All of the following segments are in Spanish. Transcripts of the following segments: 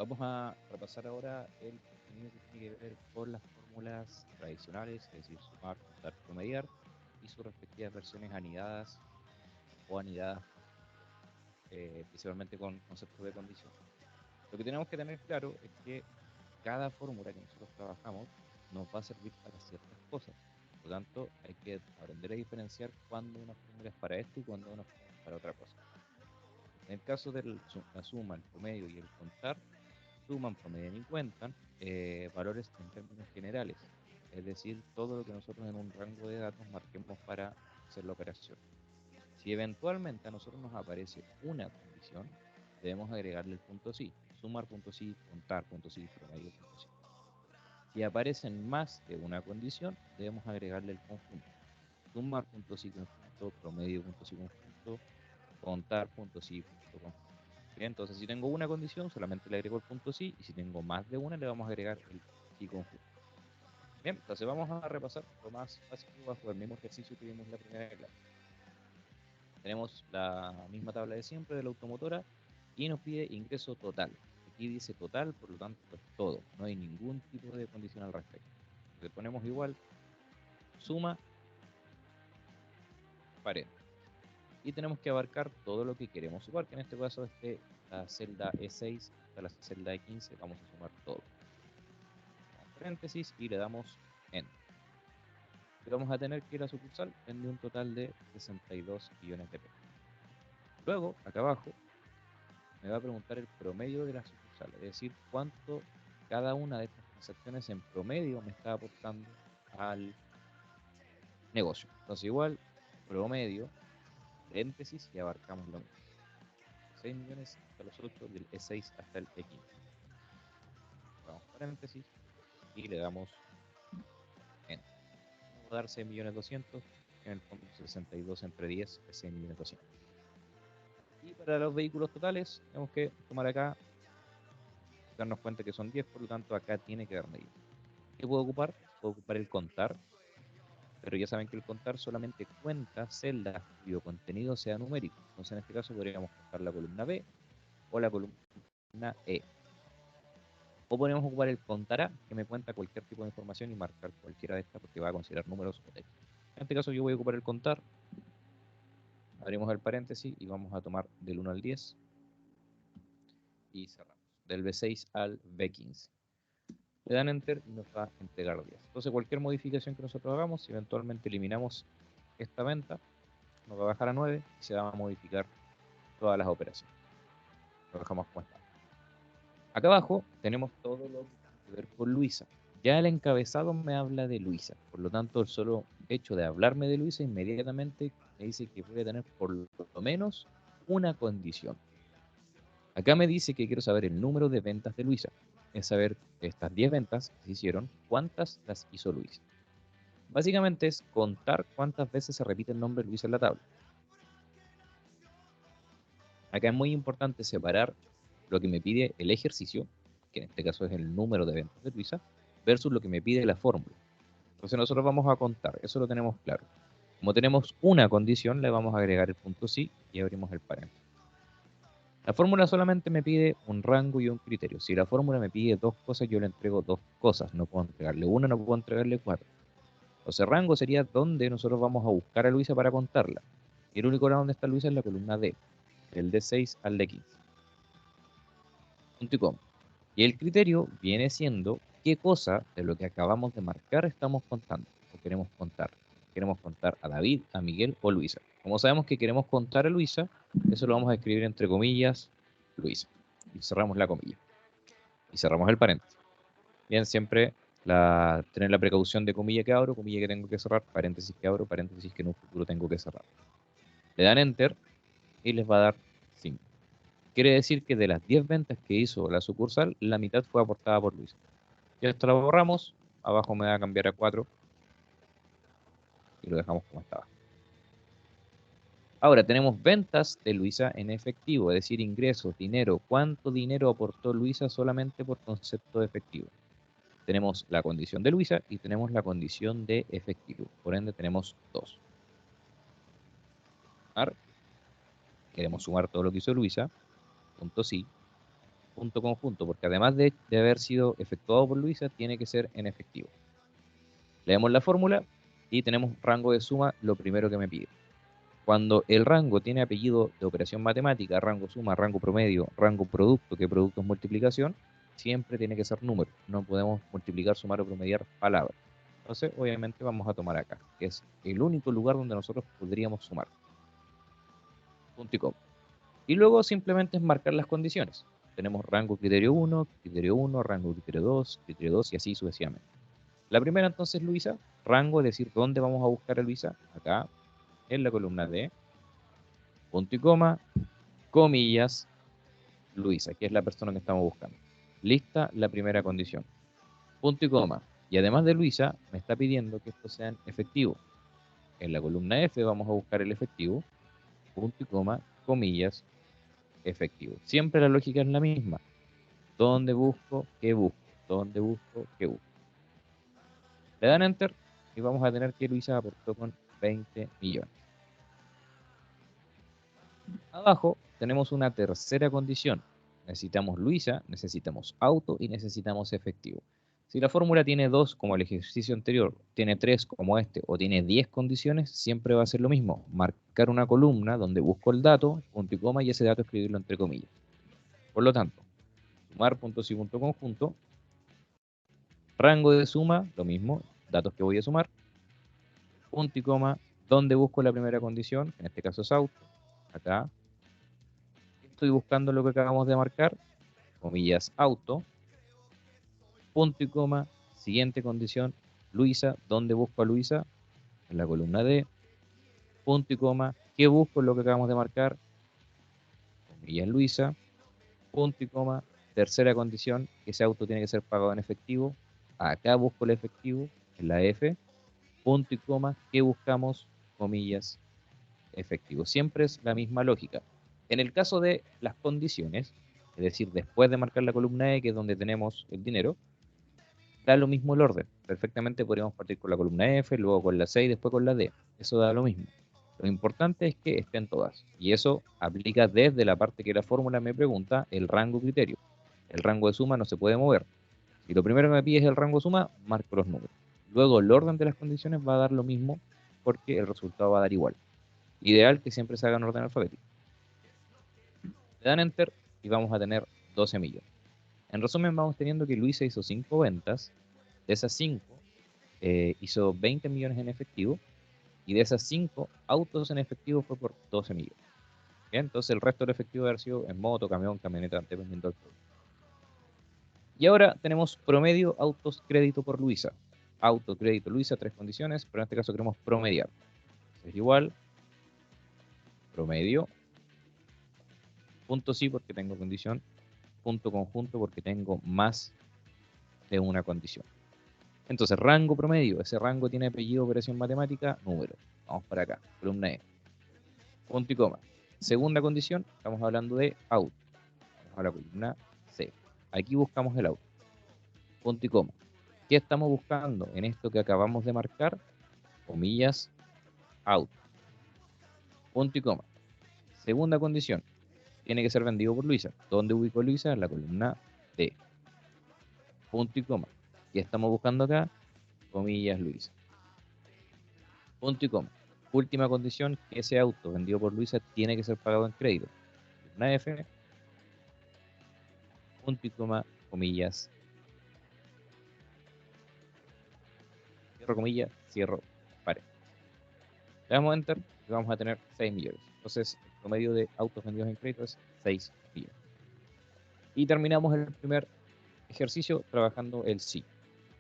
Vamos a repasar ahora el contenido que tiene que ver con las fórmulas tradicionales, es decir, sumar, contar, promediar, y sus respectivas versiones anidadas o anidadas, principalmente con conceptos de condición. Lo que tenemos que tener claro es que cada fórmula que nosotros trabajamos nos va a servir para ciertas cosas. Por lo tanto, hay que aprender a diferenciar cuándo una fórmula es para esto y cuándo una fórmula es para otra cosa. En el caso de la suma, el promedio y el contar, suman, promedian y cuentan valores en términos generales, es decir, todo lo que nosotros en un rango de datos marquemos para hacer la operación. Si eventualmente a nosotros nos aparece una condición, debemos agregarle el punto sí, sumar punto sí, contar punto sí, promedio punto sí. Si aparecen más de una condición, debemos agregarle el conjunto, sumar punto sí conjunto, promedio punto sí conjunto, contar punto sí punto conjunto. Bien, entonces si tengo una condición, solamente le agrego el punto sí, y si tengo más de una, le vamos a agregar el sí conjunto. Bien, entonces vamos a repasar lo más básico bajo el mismo ejercicio que vimos en la primera clase. Tenemos la misma tabla de siempre de la automotora y nos pide ingreso total. Aquí dice total, por lo tanto es todo, no hay ningún tipo de condición al respecto. Le ponemos igual, suma, paréntesis. Y tenemos que abarcar todo lo que queremos sumar, que en este caso es de la celda E6 hasta la celda E15, vamos a sumar todo. Paréntesis y le damos Enter. Y vamos a tener que la sucursal vende un total de 62 millones de pesos. Luego, acá abajo, me va a preguntar el promedio de la sucursal, es decir, cuánto cada una de estas transacciones en promedio me está aportando al negocio. Entonces igual, promedio, paréntesis y abarcamos lo mismo. 6 millones hasta los 8, del E6 hasta el E15. Damos paréntesis y le damos Enter. Vamos a dar 6 millones 200, en el fondo 62 entre 10 es 6 millones 200. Y para los vehículos totales, tenemos que tomar acá, darnos cuenta que son 10, por lo tanto acá tiene que darme 10. ¿Qué puedo ocupar? Puedo ocupar el contar, pero ya saben que el contar solamente cuenta celdas cuyo contenido sea numérico. Entonces en este caso podríamos contar la columna B o la columna E. O podríamos ocupar el contará, que me cuenta cualquier tipo de información y marcar cualquiera de estas porque va a considerar números o textos. En este caso yo voy a ocupar el contar, abrimos el paréntesis y vamos a tomar del 1 al 10 y cerramos, del B6 al B15. Le dan Enter y nos va a entregar 10. Entonces cualquier modificación que nosotros hagamos, si eventualmente eliminamos esta venta, nos va a bajar a 9 y se va a modificar todas las operaciones. Lo dejamos como está. Acá abajo tenemos todo lo que tiene que ver con Luisa. Ya el encabezado me habla de Luisa, por lo tanto el solo hecho de hablarme de Luisa inmediatamente me dice que voy a tener por lo menos una condición. Acá me dice que quiero saber el número de ventas de Luisa, es saber estas 10 ventas que se hicieron, cuántas las hizo Luisa. Básicamente es contar cuántas veces se repite el nombre Luisa en la tabla. Acá es muy importante separar lo que me pide el ejercicio, que en este caso es el número de ventas de Luisa, versus lo que me pide la fórmula. Entonces nosotros vamos a contar, eso lo tenemos claro. Como tenemos una condición, le vamos a agregar el punto sí y abrimos el paréntesis. La fórmula solamente me pide un rango y un criterio. Si la fórmula me pide dos cosas, yo le entrego dos cosas. No puedo entregarle una, no puedo entregarle cuatro. Entonces rango sería donde nosotros vamos a buscar a Luisa para contarla. Y el único lugar donde está Luisa es la columna D, del D6 al D15. Punto y coma. Y el criterio viene siendo qué cosa de lo que acabamos de marcar estamos contando o queremos contar. Queremos contar a David, a Miguel o Luisa. Como sabemos que queremos contar a Luisa, eso lo vamos a escribir entre comillas, Luisa. Y cerramos la comilla. Y cerramos el paréntesis. Bien, siempre tener la precaución de comilla que abro, comilla que tengo que cerrar, paréntesis que abro, paréntesis que en un futuro tengo que cerrar. Le dan Enter y les va a dar 5. Quiere decir que de las 10 ventas que hizo la sucursal, la mitad fue aportada por Luisa. Y esto lo borramos, abajo me va a cambiar a 4 y lo dejamos como estaba. Ahora tenemos ventas de Luisa en efectivo, es decir, ingresos, dinero. ¿Cuánto dinero aportó Luisa solamente por concepto de efectivo? Tenemos la condición de Luisa y tenemos la condición de efectivo. Por ende tenemos 2. Queremos sumar todo lo que hizo Luisa, punto sí, punto conjunto, porque además de haber sido efectuado por Luisa, tiene que ser en efectivo. Leemos la fórmula y tenemos rango de suma, lo primero que me pide. Cuando el rango tiene apellido de operación matemática, rango suma, rango promedio, rango producto, que producto es multiplicación, siempre tiene que ser número. No podemos multiplicar, sumar o promediar palabras. Entonces, obviamente, vamos a tomar acá, que es el único lugar donde nosotros podríamos sumar. Punto y coma. Y luego simplemente es marcar las condiciones. Tenemos rango criterio 1, rango criterio 2 y así sucesivamente. La primera entonces, Luisa, rango, es decir, ¿dónde vamos a buscar a Luisa? Acá, en la columna D, punto y coma, comillas, Luisa, que es la persona que estamos buscando. Lista la primera condición. Punto y coma. Y además de Luisa, me está pidiendo que esto sea en efectivo. En la columna F vamos a buscar el efectivo, punto y coma, comillas, efectivo. Siempre la lógica es la misma. ¿Dónde busco? ¿Qué busco? ¿Dónde busco? ¿Qué busco? Le dan Enter y vamos a tener que Luisa aportó con 20 millones. Abajo tenemos una tercera condición. Necesitamos Luisa, necesitamos auto y necesitamos efectivo. Si la fórmula tiene 2 como el ejercicio anterior, tiene 3 como este o tiene 10 condiciones, siempre va a ser lo mismo. Marcar una columna donde busco el dato, punto y coma, y ese dato escribirlo entre comillas. Por lo tanto, sumar puntos y punto conjunto. Rango de suma, lo mismo, datos que voy a sumar. Punto y coma, donde busco la primera condición, en este caso es auto. Acá estoy buscando lo que acabamos de marcar, comillas, auto, punto y coma, siguiente condición, Luisa, ¿dónde busco a Luisa? En la columna D, punto y coma, ¿qué busco en lo que acabamos de marcar? Comillas, Luisa, punto y coma, tercera condición, ese auto tiene que ser pagado en efectivo, acá busco el efectivo, en la F, punto y coma, ¿qué buscamos? Comillas, efectivo. Siempre es la misma lógica. En el caso de las condiciones, es decir, después de marcar la columna E, que es donde tenemos el dinero, da lo mismo el orden. Perfectamente podríamos partir con la columna F, luego con la C y después con la D. Eso da lo mismo. Lo importante es que estén todas. Y eso aplica desde la parte que la fórmula me pregunta, el rango criterio. El rango de suma no se puede mover. Si lo primero que me pide es el rango de suma, marco los números. Luego el orden de las condiciones va a dar lo mismo porque el resultado va a dar igual. Ideal que siempre se haga en orden alfabético. Le dan Enter y vamos a tener 12 millones. En resumen, vamos teniendo que Luisa hizo 5 ventas. De esas 5, hizo 20 millones en efectivo. Y de esas 5 autos en efectivo fue por 12 millones. Bien, entonces el resto del efectivo debe haber sido en moto, camión, camioneta, dependiendo del producto. Y ahora tenemos promedio autos crédito por Luisa. Auto, crédito, Luisa, 3 condiciones, pero en este caso queremos promediar. Es igual, promedio, punto sí porque tengo condición, punto conjunto porque tengo más de una condición. Entonces, rango promedio, ese rango tiene apellido, operación matemática, número. Vamos para acá, columna E. Punto y coma. Segunda condición, estamos hablando de auto. Vamos a la columna C. Aquí buscamos el auto. Punto y coma. ¿Qué estamos buscando en esto que acabamos de marcar? Comillas, auto. Punto y coma. Segunda condición, tiene que ser vendido por Luisa. ¿Dónde ubico a Luisa? En la columna D. Punto y coma. ¿Qué estamos buscando acá? Comillas, Luisa. Punto y coma. Última condición, que ese auto vendido por Luisa tiene que ser pagado en crédito. Una F, punto y coma, comillas, cierro comillas, cierro pared. Le damos Enter y vamos a tener 6 millones. Entonces, el promedio de autos vendidos en crédito es 6 millones. Y terminamos el primer ejercicio trabajando el sí.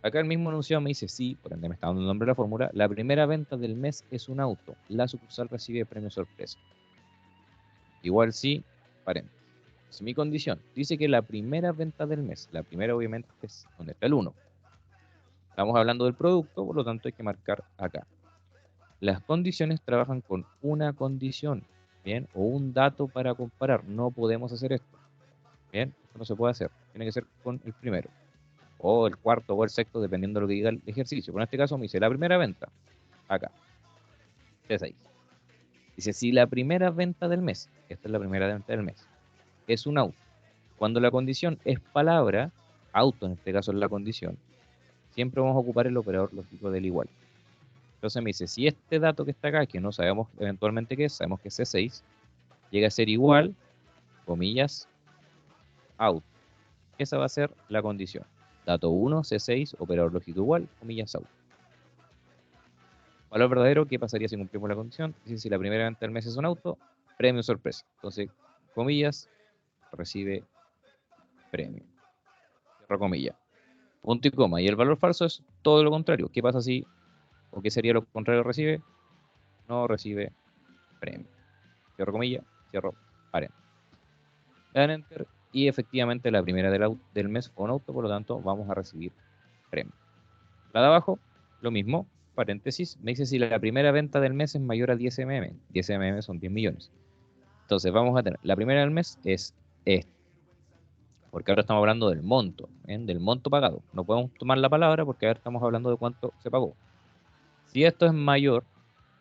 Acá el mismo enunciado me dice sí, por ende me está dando el nombre de la fórmula. La primera venta del mes es un auto. La sucursal recibe premio sorpresa. Igual sí, paréntesis. Es mi condición. Dice que la primera venta del mes, la primera obviamente es donde está el 1. Estamos hablando del producto, por lo tanto hay que marcar acá. Las condiciones trabajan con una condición, ¿bien? O un dato para comparar. No podemos hacer esto, ¿bien? Esto no se puede hacer. Tiene que ser con el primero. O el cuarto o el sexto, dependiendo de lo que diga el ejercicio. Pero en este caso me dice la primera venta, acá. C6. Dice, si la primera venta del mes, esta es la primera venta del mes, es un auto. Cuando la condición es palabra, auto en este caso es la condición, siempre vamos a ocupar el operador lógico del igual. Entonces me dice, si este dato que está acá, que no sabemos eventualmente qué es, sabemos que es C6, llega a ser igual, comillas, out. Esa va a ser la condición. Dato 1, C6, operador lógico igual, comillas, out. Valor verdadero, ¿qué pasaría si cumplimos la condición? Si la primera venta del mes es un auto, premio sorpresa. Entonces, comillas, recibe premio. Cierro comillas. Punto y coma. Y el valor falso es todo lo contrario. ¿Qué pasa si, o qué sería lo contrario recibe? No recibe premio. Cierro comillas, cierro paréntesis. Le dan enter y efectivamente la primera del mes fue un auto, por lo tanto vamos a recibir premio. La de abajo, lo mismo, paréntesis, me dice si la primera venta del mes es mayor a 10 mm. 10 mm son 10 millones. Entonces vamos a tener, la primera del mes es esta, porque ahora estamos hablando del monto, del monto pagado. No podemos tomar la palabra porque ahora estamos hablando de cuánto se pagó. Si esto es mayor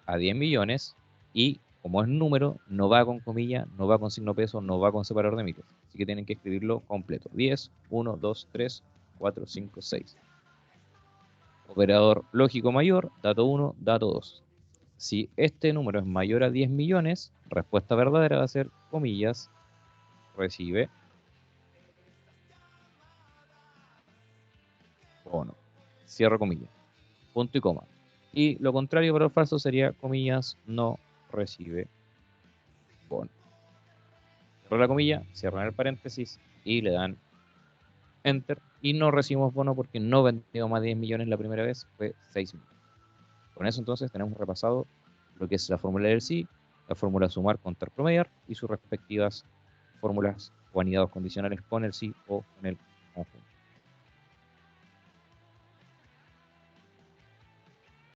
a 10 millones y como es número, no va con comilla, no va con signo peso, no va con separador de miles. Así que tienen que escribirlo completo. 10, 1, 2, 3, 4, 5, 6. Operador lógico mayor, dato 1, dato 2. Si este número es mayor a 10 millones, respuesta verdadera va a ser comillas, recibe bono. Cierro comillas. Punto y coma. Y lo contrario para el falso sería comillas, no recibe bono. Cierro la comilla, cierran el paréntesis y le dan enter. Y no recibimos bono porque no vendió más de 10 millones la primera vez, fue 6 millones. Con eso entonces tenemos repasado lo que es la fórmula del sí, la fórmula sumar, contar, promediar y sus respectivas fórmulas o anidados condicionales con el sí o con el